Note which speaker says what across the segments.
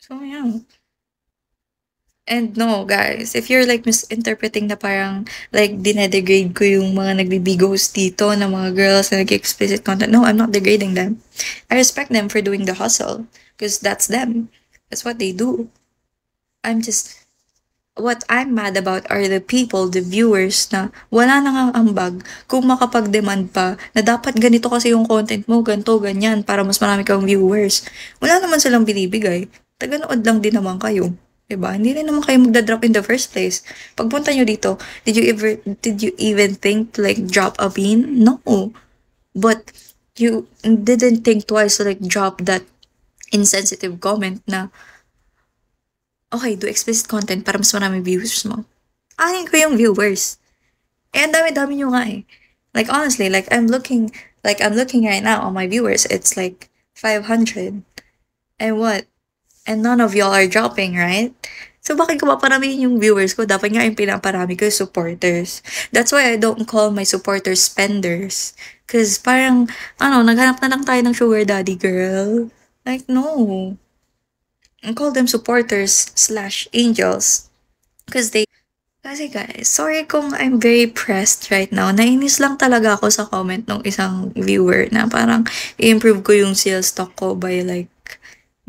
Speaker 1: So, yeah. And no, guys, if you're like misinterpreting na parang like dinedegrade ko yung mga nagbibigos dito na mga girls na nag-explicit content. No, I'm not degrading them. I respect them for doing the hustle because that's them. That's what they do. I'm just what I'm mad about are the people, the viewers na wala nang ang ambag kung makapag-demand pa na dapat ganito kasi yung content mo, ganito, ganyan, para mas marami kang viewers. Wala naman silang binibigay. Taga-nood lang din naman kayo. 'Di ba? Hindi rin naman kayo magda-drop in the first place. Pagpunta nyo dito, did you even think to like drop a pin? No. But you didn't think twice to like drop that insensitive comment na okay, do explicit content para mas marami views mo. Anin ko yung viewers. Eh, ang dami-dami nyo nga eh. Like, honestly, I'm looking right now on my viewers, it's like 500. And what? And none of y'all are dropping, right? So, bakit ko paparamihin yung viewers ko? Dapat nga yung pinaparami ko yung supporters. That's why I don't call my supporters spenders. Cause parang, naghanap na lang tayo ng sugar daddy, girl. Like, no. I call them supporters/angels. Cause they Kasi guys, sorry kung I'm very pressed right now. Nainis lang talaga ako sa comment ng isang viewer na parang i-improve ko yung sales talk ko by like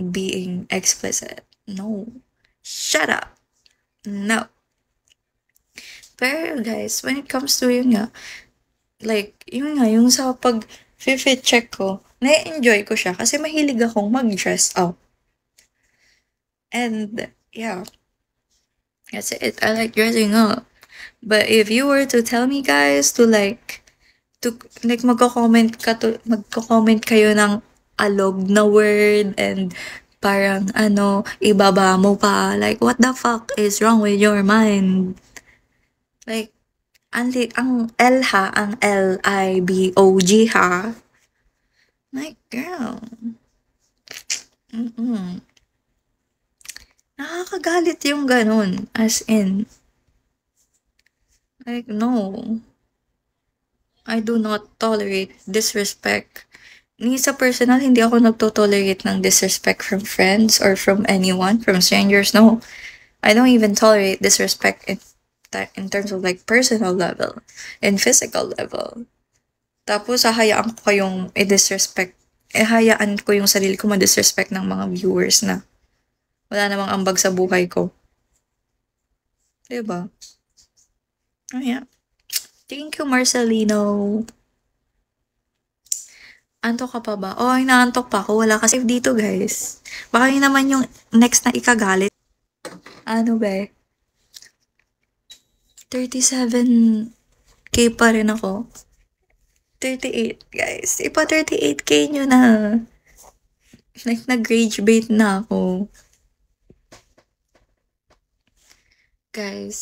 Speaker 1: being explicit. No. Shut up. No. Pero guys, when it comes to yun nga, like, yun nga, yung sa pag fit check ko, na-enjoy ko siya kasi mahilig akong mag-dress up. And, yeah, that's it. I like dressing up. But if you were to tell me guys to like magko-comment kayo ng alog na word and parang ibaba mo pa. Like, what the fuck is wrong with your mind? Like, ang L ha, ang Libog ha. Like, girl. Mm-mm. Nakakagalit yung ganun. As in, like, no. I do not tolerate disrespect. Ni sa personal, hindi ako nagto-tolerate ng disrespect from friends or from anyone, from strangers. No. I don't even tolerate disrespect in terms of like personal level and physical level. Tapos, hahayaan ko kayong i-disrespect. Hayaan ko yung sarili ko ma-disrespect ng mga viewers na wala namang ambag sa buhay ko. Diba? Oh, yeah. Thank you, Marcelino. Antok ka pa ba? Oh, inaantok pa ako. Wala kasi dito, guys. Baka yun naman yung next na ikagalit. Ano ba? 37K pa rin ako. 38, guys. Ipa 38K nyo na. Like, nag-rage bait na ako. Guys.